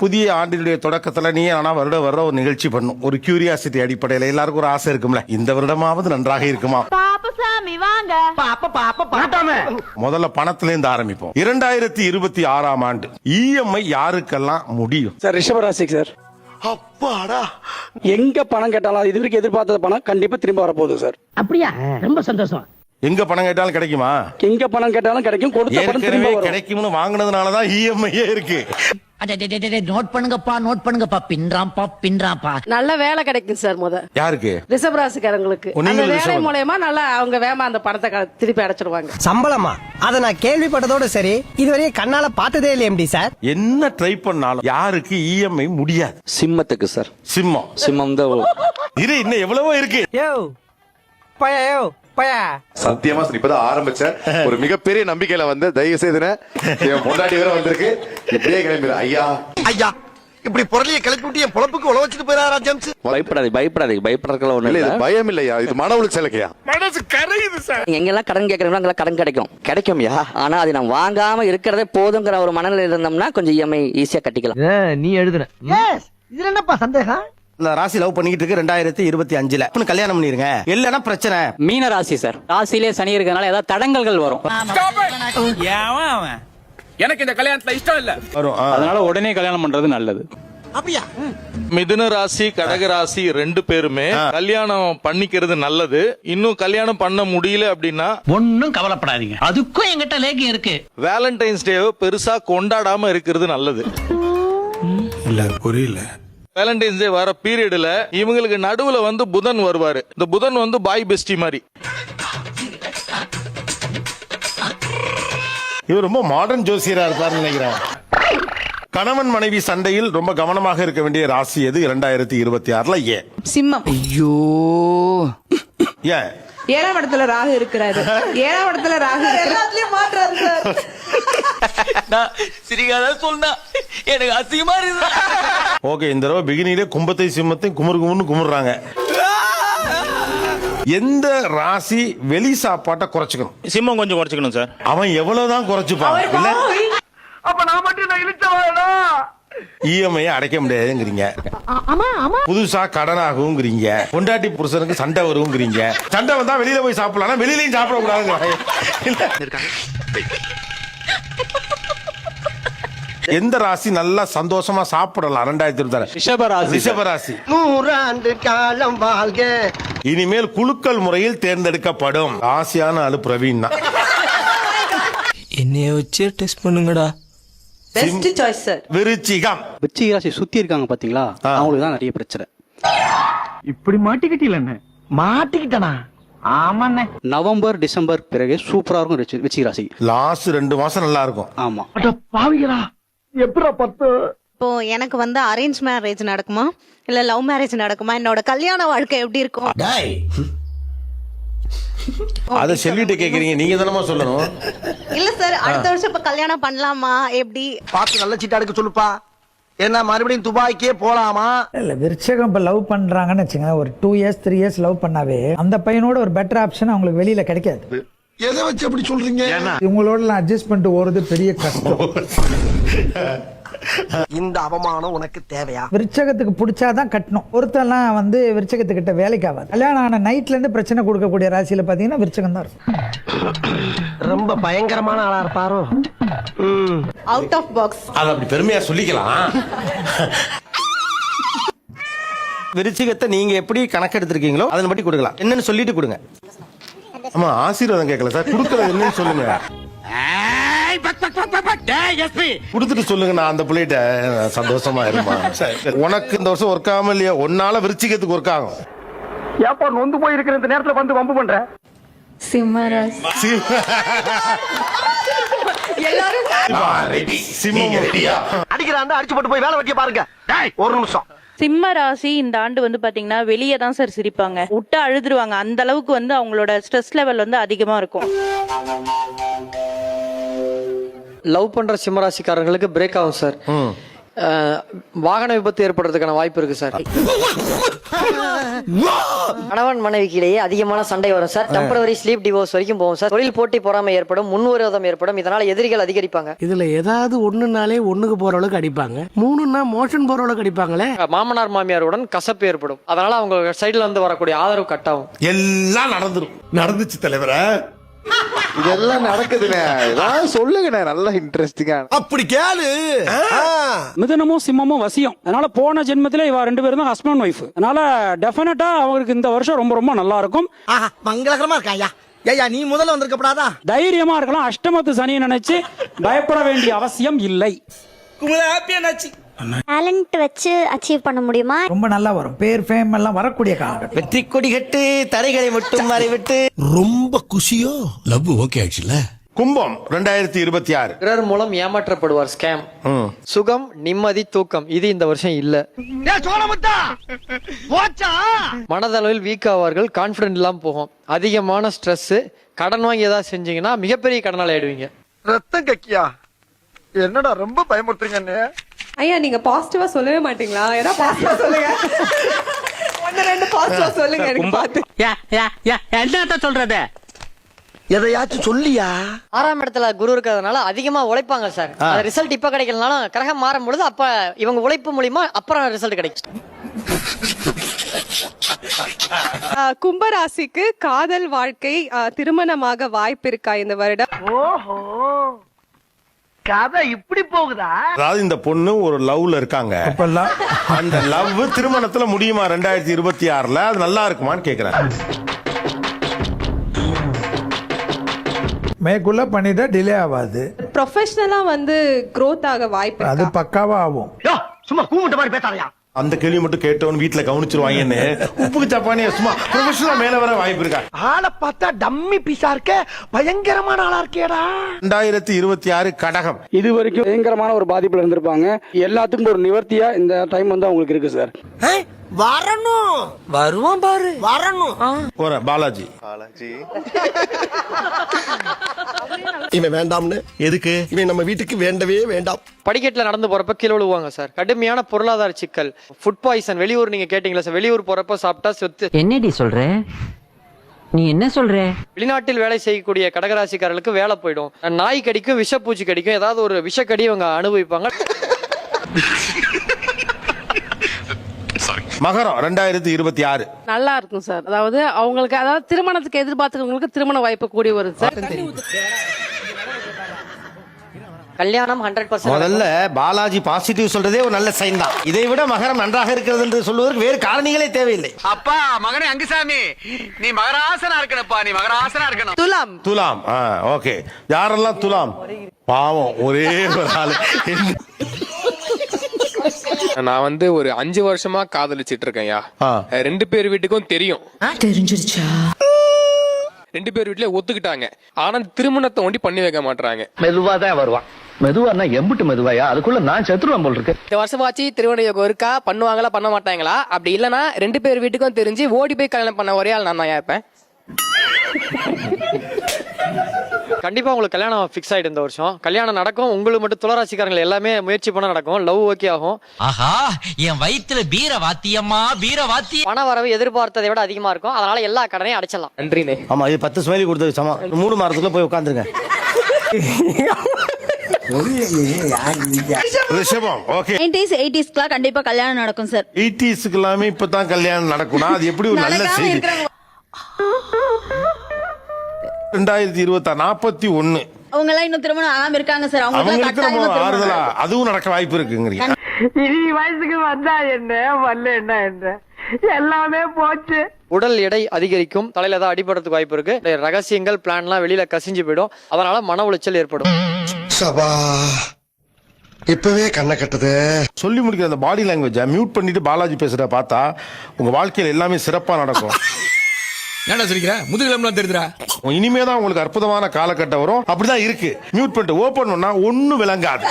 புதிய ஆண்டினுடைய தொடக்கத்துல நீ ஆனா வருட ஒரு நிகழ்ச்சி பண்ணும் ஒரு கியூரியாசிட்டி அடிப்படையில எல்லாருக்கும் ஒரு ஆசை இருக்கும்ல இந்த வருடமாவது நன்றாக இருக்குமா முதல்ல பணத்துல இருந்து ஆரம்பிப்போம் 2026 ஆண்டு இஎம்ஐ யாருக்கெல்லாம் முடியும் சார் ரிஷபராசிக்கு சார் அப்பாடா எங்க பணம் கேட்டாலும் இது வரைக்கும் எதிர்பார்த்த பணம் கண்டிப்பா திரும்ப வரப்போகுது சார். அப்படியா? ரொம்ப சந்தோஷம். எங்க பணம் கேட்டாலும் கிடைக்குமா? எங்க பணம் கேட்டாலும் கிடைக்கும், கொடுத்த பணம் திரும்ப வரும். கிடைக்கும்னு வாங்குனதுனாலதான் இஎம்ஐயே இருக்கு. நோட் பண்ணுங்கப்பா பின்றாம்பா. நல்ல வேலை கிடைக்கும் சார். யாருக்கு? ரிஷபராசிக்காரங்களுக்கு அந்த வேலை மூலமா நல்லா அவங்க வேமா அந்த பணத்தை திருப்பி அடைச்சிடுவாங்க. சம்பளமா? அத நான் கேள்விப்பட்டதோட சரி, இதுவரையும் கண்ணால பார்த்ததே இல்லையே எம்டி சார். என்ன ட்ரை பண்ணாலும் யாருக்கு இஎம்ஐ முடியாது? சிம்மத்துக்கு சார். சிம்மம் தான். இது இன்னும் எவ்வளவோ இருக்கு. சத்தியமா சார் இப்பதான் ஆரம்பிச்ச ஒரு மிகப்பெரிய நம்பிக்கையில வந்து தயவு செய்து பொண்டாட்டி வேற வந்திருக்கு இப்படியே கிளம்பிடு ஐயா ஐயா இப்படி பொருளியை கிளப்பி விட்டு என் பொழப்புக்கு உழ வச்சுட்டு போயிடாரா ஜேம்ஸ்? பயப்படுறதுக்கு ஒண்ணு இல்ல. இது பயம் இல்லையா, இது மன உளைச்சலுக்கையா? மனசு கரையுது சார். எங்கெல்லாம் கடன் கேட்கறோம் அங்கெல்லாம் கடன் கிடைக்கும்யா. ஆனா அது நம்ம வாங்காம இருக்கிறதே போதுங்கிற ஒரு மனநிலை இருந்தோம்னா கொஞ்சம் இஎம்ஐ ஈஸியா கட்டிக்கலாம். நீ எழுதுன இதுல என்னப்பா சந்தேகம்? இந்த ராசி லவ் பண்ணிக்கிட்டு இருக்கு 2025 கல்யாணம் பண்ணிருங்க. இல்லன்னா பிரச்சனை. மீன ராசி சார். ராசியிலே சனி இருக்கனால ஏதாவது தடங்கல்கள் வரும். எனக்கு இந்த கல்யாணத்துல இஷ்டம் இல்ல வரும். அதனால உடனே கல்யாணம் பண்றது நல்லது. அப்படியா? மிதுன ராசி கடக ராசி 2 பேருமே கல்யாணம் பண்ணிக்கிறது நல்லது. இன்னும் கல்யாணம் பண்ண முடியல அப்படின்னா ஒன்னும் கவலைப்படாதீங்க, அதுக்கும் எங்கிட்ட லேகியம் இருக்கு. வேலண்டைன்ஸ் டேவை பெருசா கொண்டாடாம இருக்கிறது நல்லது. இல்ல புரியல. வேலண்டைன்ஸ் டே வர பீரியட்ல இவங்களுக்கு நடுவுல வந்து புதன் வருவாரு. இந்த புதன் வந்து பாய் பெஸ்டி மாதிரி. இவர் ரொம்ப மாடர்ன் ஜோசியரா இருப்பார்னு நினைக்கிறேன். கணவன் மனைவி சண்டையில் ரொம்ப கவனமாக இருக்க வேண்டிய ராசி எது 2026? ஏன் சிம்மம். ஐயோ, ஏன்? 7ஆம் இடத்துல ராகு இருக்கிறாரு. 7ஆம் இடத்துல ராகு எல்லாத்துலயும் மாற்றாரு சார். சிரிக்காத சொன்னா எனக்கு அசிங்கமா இருக்கு. ஓகே, இந்த தடவை பிகினிலே கும்பத்தை சிம்மத்தை குமுறுன்னு குமுறாங்க. எந்த ராசி வெளி சாப்பாட்டை குறைச்சுக்கணும்? சிம்மம் கொஞ்சம் குறைச்சிக்கணும் சார். அவன் எவ்வளவுதான் குறைச்சுப்பான் இல்ல? அப்ப நான் மட்டும் நான் இழுச்சவாடா இஎம்ஐ அடைக்க முடியாதுங்கிறீங்க, புதுசா கடன் ஆகுங்கிறீங்க, பொண்டாட்டி புருஷனுக்கு சண்டை வருங்கிறீங்க. சண்டை வந்தா வெளியில போய் சாப்பிடலாம், வெளியிலயும் சாப்பிட கூடாது. எந்த ராசி நல்லா சந்தோஷமா சாப்பிடலாம் 2026? ரிஷபராசி. 100 ஆண்டு காலம் வாழ்க. இனிமேல் குலுக்கல் முறையில் தேர்ந்தெடுக்கப்படும் ராசியான ஆளு பிரவீன் தான். என்னைய வச்சு டெஸ்ட் பண்ணுங்கடா. Best choice sir. விருச்சிகம். விருச்சிக ராசி சுத்தி இருக்காங்க பாத்தீங்களா, அவங்களுக்கு தான் நிறைய பிரச்சனை. இப்படி மாட்டிக்கிட்டீங்க. மாட்டிக்கிட்டனா? ஆமாண்ணே. நவம்பர் டிசம்பர் பிறகு சூப்பரா இருக்கும் விருச்சிக ராசி. லாஸ்ட் 2 மாசம் நல்லா இருக்கும். ஆமா. பாவிகளா, எப்படா 10? இப்போ எனக்கு வந்து அரேஞ்ச் மேரேஜ் நடக்குமா இல்ல லவ் மேரேஜ் நடக்குமா? என்னோட கல்யாண வாழ்க்கை எப்படி இருக்கும்? அத சொல்லிட்டு கேக்குறீங்க, நீங்க தானமா சொல்லணும். இல்ல சார், அடுத்த வருஷம் இப்ப கல்யாணம் பண்ணலாமா எப்படி? பார்த்து நல்ல சீட்டா எடுக்க சொல்லுப்பா. ஏன்னா மறுபடியும் துபாய்க்கே போலாமா? இல்ல விருச்சகம் இப்ப லவ் பண்றாங்கன்னு வச்சுங்க, ஒரு 2 இயர்ஸ் 3 இயர்ஸ் லவ் பண்ணாவே அந்த பையனோட ஒரு பெட்டர் ஆப்ஷன் அவங்களுக்கு வெளியில கிடைக்காது. எதை வச்சு அப்படி சொல்றீங்க? இவங்களோட அட்ஜஸ்ட் பண்ணிட்டு ஓடுறது பெரிய கஷ்டம். இந்த அவமானம் உனக்கு தேவையா? விருச்சகத்துக்கு பிடிச்சாதான் கட்டணும். ஒருத்தெல்லாம் வந்து விருச்சகத்துக்கிட்ட வேலைக்கு ஆகாது. கல்யாணம் ஆன நைட்ல இருந்து பிரச்சனை கொடுக்கக்கூடிய ராசியில பாத்தீங்கன்னா விருச்சகம் தான் இருக்கும். ரொம்ப பயங்கரமான ஆளா இருப்பாரோ. Out of box. அது அப்படி பெருமையா சொல்லிக்கலாம். விருச்சிகத்தை நீங்க எப்படி கணக்கெடுத்திருக்கீங்களோ அதன் படி கொடுக்கலாம். என்னன்னு சொல்லிட்டு கொடுங்க. ஆமா, ஆசீர்வாதம் கேட்கல சார், கொடுக்கறது என்னன்னு சொல்லுங்க. கொடுத்துட்டு சொல்லுங்க, நான் அந்த பிள்ளைகிட்ட சந்தோஷமா இருப்பான். உனக்கு இந்த வருஷம் ஒர்க் ஆகாம இல்லையா, ஒன்னால விருச்சிகத்துக்கு ஒர்க் ஆகும். ஏப்பா நொந்து போய் இருக்கிற இந்த நேரத்துல வந்து வம்பு பண்ற? சிம்மராசி. எல்லாரும் அடிக்கிறாண்டா, அடிச்சு போட்டு போய் வேலை வெட்டிய பாருங்க. ஒரு நிமிஷம். சிம்ம ராசி இந்த ஆண்டு வந்து பாத்தீங்கன்னா வெளியே தான் சார் சிரிப்பாங்க, விட்டு அழுதுருவாங்க. அந்த அளவுக்கு வந்து அவங்களோட ஸ்ட்ரெஸ் லெவல் வந்து அதிகமா இருக்கும். லவ் பண்ற சிம்மராசிக்காரங்களுக்கு பிரேக் ஆகும் சார். வாகன விபத்து ஏற்படுறதுக்கான வாய்ப்பு இருக்கு சார். கணவன் மனைவிக்கு இடையே அதிகமான சண்டை வரும் சார். டெம்பரவரி ஸ்லீப் டிவோர்ஸ் வரைக்கும் போகும் சார். தொழில் போட்டி பொறாமை ஏற்படும், முன்விரோதம் ஏற்படும். இதனால எதிரிகள் அதிகரிப்பாங்க. இதுல ஏதாவது ஒண்ணுனாலே ஒண்ணுக்கு போற அளவுக்கு அடிப்பாங்க, 3னா மோஷன் போற அளவுக்கு அடிப்பாங்களே. மாமனார் மாமியாருடன் கசப்பு ஏற்படும். அதனால அவங்க சைடுல இருந்து வரக்கூடிய ஆதரவு கட் ஆகும். எல்லாம் நடந்துச்சு தலைவரா. இதெல்லாம் நடக்குதுண்ணே, ஏதாவது சொல்லுங்கண்ணே, நல்லா இன்ட்ரெஸ்டிங்கா. அப்படி கேளு. மிதுனமும் சிம்மமும் வசியம். அதனால போன ஜென்மத்திலே இவ 2 பேரும் தான் ஹஸ்பண்ட் ஒய்ஃப். அதனால டெஃபினட்டா அவங்களுக்கு இந்த வருஷம் ரொம்ப ரொம்ப நல்லா இருக்கும். மங்களகரமா இருக்காயா. ஏயா நீ முதல்ல வந்திருக்கப்படாதா? தைரியமா இருக்கலாம். அஷ்டமத்து சனியை நினைச்சு பயப்பட வேண்டிய அவசியம் இல்லை. டேலண்ட் வச்சு அச்சீவ் பண்ண முடியுமா? ரொம்ப நல்லா வரும். பேர் ஃபேம் எல்லாம் வரக்கூடிய காலகட்டம். வெற்றி கொடி கட்டு தரைகளை மட்டும் மறைவிட்டு ரொம்ப குஷியோ. லவ் ஓகே ஆச்சுல. கும்பம் 2026. பிறர் மூலம் ஏமாற்றப்படுவார். ஸ்கேம். சுகம், நிம்மதி, தூக்கம் இது இந்த வருஷம் இல்ல. மனதளவில் வீக் ஆவார்கள். கான்பிடன்ட் இல்லாம போகும். அதிகமான ஸ்ட்ரெஸ். கடன் வாங்கி ஏதாவது செஞ்சீங்கன்னா மிகப்பெரிய கடனால ஆயிடுவீங்க. ரத்தம் கக்கியா என்னடா ரொம்ப பயமுறுத்துறீங்க. ஐயா நீங்க பாசிட்டிவா சொல்லவே மாட்டீங்களா? ஏன்னா பாசிட்டிவா சொல்லுங்க. 1-2 பாசிட்டிவா சொல்லுங்க எனக்கு பாத்து. என்ன சொல்றது? எதையாச்சும் சொல்லியா. 6ஆம் இடத்துல குரு இருக்கிறதுனால அதிகமா உழைப்பாங்க சார். ரிசல்ட் இப்ப கிடைக்கலனாலும் கிரகம் மாறும் பொழுது அப்ப இவங்க உழைப்பு மூலியமா அப்புறம் ரிசல்ட் கிடைக்கும். கும்பராசிக்கு காதல் வாழ்க்கை திருமணமாக வாய்ப்பு இருக்கா இந்த வருடம்? ஓஹோ, கதை இப்படி போகுதா? அதாவது இந்த பொண்ணு ஒரு லவ்ல இருக்காங்க. அந்த லவ் திருமணத்துல முடியுமா 2026ல? அது நல்லா இருக்குமான்னு கேக்குறேன். மேற்குள்ள பண்ணிட்டா டிலே ஆகாது. ப்ரொஃபஷனலா வந்து growth ஆக வாய்ப்பு அது பக்காவா ஆகும். சும்மா கூமுட்ட மாதிரி பேசாதயா. அந்த கேள்வி மட்டும் கேட்டவன் வீட்டுல கவனிச்சிருவாங்கன்னு உப்புக்கு சப்பானியா சும்மா ப்ரொஃபஷனலா மேல வர வாய்ப்பு இருக்கா? ஆளை பார்த்தா டம்மி பீஸா இருக்க, பயங்கரமான ஆளா இருக்கேடா. 2026 கடகம். இது வரைக்கும் பயங்கரமான ஒரு பாதிப்புல இருந்திருப்பாங்க. எல்லாத்துக்கும் ஒரு நிவர்த்தியா இந்த டைம் வந்து அவங்களுக்கு இருக்கு சார். வரணும், வருவான் பாரு, வரணும். பாலாஜி இவன் வேண்டாம்னு. எதுக்கு? இவன் நம்ம வீட்டுக்கு வேண்டவே வேண்டாம். படிக்கட்டுல நடந்து போறப்ப கீழே விழுவாங்க சார். கடுமையான பொருளாதார சிக்கல். Food poison. வெளியூர் நீங்க கேட்டீங்களா சார்? வெளியூர் போறப்ப சாப்பிட்டா சொத்து. என்னடி சொல்ற? நீ என்ன சொல்ற? வெளிநாட்டில் வேலை செய்யக்கூடிய கடகராசிக்காரர்களுக்கு வேலை போயிடும். நாய் கடிக்கும், விஷப்பூச்சி கடிக்கும், ஏதாவது ஒரு விஷக்கடி இவங்க அனுபவிப்பாங்க. மகரம் 2026. நல்லா இருக்கும் சார். அதாவது அவங்களுக்கு அதாவது திருமணத்துக்கு எதிர்பார்த்துக்கிறவங்களுக்கு திருமண வாய்ப்பு கூடி வரும் சார். கல்யாணம் 100%. முதல்ல பாலாஜி பாசிட்டிவ் சொல்றதே ஒரு நல்ல சைன் தான். இதை விட மகரம் நன்றாக இருக்கிறது என்று சொல்வதற்கு வேறு காரணிகளே தேவையில்லை. அப்பா மகனே அங்குசாமி, நீ மகராசனா இருக்கணும்ப்பா, நீ மகராசனா இருக்கணும். துலாம். ஓகே. யாரெல்லாம் துலாம்? பாவம் ஒரே ஒரு ஆளு. நான் வந்து ஒரு 5 வருஷமா காதலிச்சிட்டு இருக்கேன்யா. 2 பேர் வீட்டுக்கும் தெரியும். தெரிஞ்சிருச்சா? 2 பேர் வீட்லயே ஒத்துக்கிட்டாங்க. ஆனா திருமணத்தை ஒண்டி பண்ணி வைக்க மாட்டாங்க. மெதுவா தான் வருவான். மெதுவானா எம்புட்டு மெதுவாயா? அதுக்குள்ள நான் செத்துருவேன் போல் இருக்கு. இந்த வருஷமாச்சு திருமண யோகம் இருக்கா? பண்ணுவாங்களா பண்ண மாட்டாங்களா? அப்படி இல்லனா 2 பேர் வீட்டுக்கும் தெரிஞ்சு ஓடி போய் கல்யாணம் பண்ண ஒரே ஆள் நான் தான் இருப்பேன். கண்டிப்பா உங்களுக்கு கல்யாணம் ஃபிக்ஸ் ஆயிடும் இந்த வருஷம். கல்யாணம் நடக்கும். உங்களுக்கு மட்டும் துளராசிக்காரங்க எல்லாமே முயற்சி பண்ண நடக்கும். லவ் ஓகே ஆகும். ஆஹா, என் வயித்துல பீர வாத்தியம்மா, பீர வாத்தி. பண வரவு எதிர்பார்த்ததை விட அதிகமா இருக்கும். அதனால எல்லா கடனையும் அடைச்சிடலாம். நன்றினே. ஆமா, இது 10 ஸ்மைலி கொடுத்தது சமம். 3 மாதத்துக்குள்ள போய் உட்காந்துருங்க. ரிஷபம். ஓகே. 90s 80s கண்டிப்பா கல்யாணம் நடக்கும் சார். 80ஸ்க்கு எல்லாமே இப்பதான் கல்யாணம் நடக்கும்னா அது எப்படி ஒரு நல்ல செய்தி? 2026 41. அவங்க எல்லாம் இன்னும் திருமணம் ஆகாம இருக்காங்க சார். அவங்களுக்கு நம்ம ஆறுதலா அதுவும் நடக்க வாய்ப்பு இருக்குங்கிறீங்க. இனி வயசுக்கு வந்தா என்ன, வரல என்ன, எல்லாமே போச்சு. உடல் எடை அதிகரிக்கும். தலையில ஏதாவது அடிபடுறதுக்கு வாய்ப்பு இருக்கு. ரகசியங்கள் பிளான்லாம் வெளியில கசிஞ்சு போயிடும். அதனால மன உளைச்சல் ஏற்படும். சபா, இப்பவே கண்ணை கட்டுது. சொல்லி முடிக்கிற அந்த பாடி லாங்குவேஜ் மியூட் பண்ணிட்டு பாலாஜி பேசுறத பார்த்தா உங்க வாழ்க்கையில எல்லாமே சிறப்பா நடக்கும். என்ன சொல்லிக்கிற? முதுகிழம்புலாம் தெரியுதுடா. இனிமேதான் உங்களுக்கு அற்புதமான காலகட்டம் வரும். அப்படிதான் இருக்கு. மியூட் பண்ணிட்டு ஓபன் பண்ணா ஒண்ணும் விளங்காது.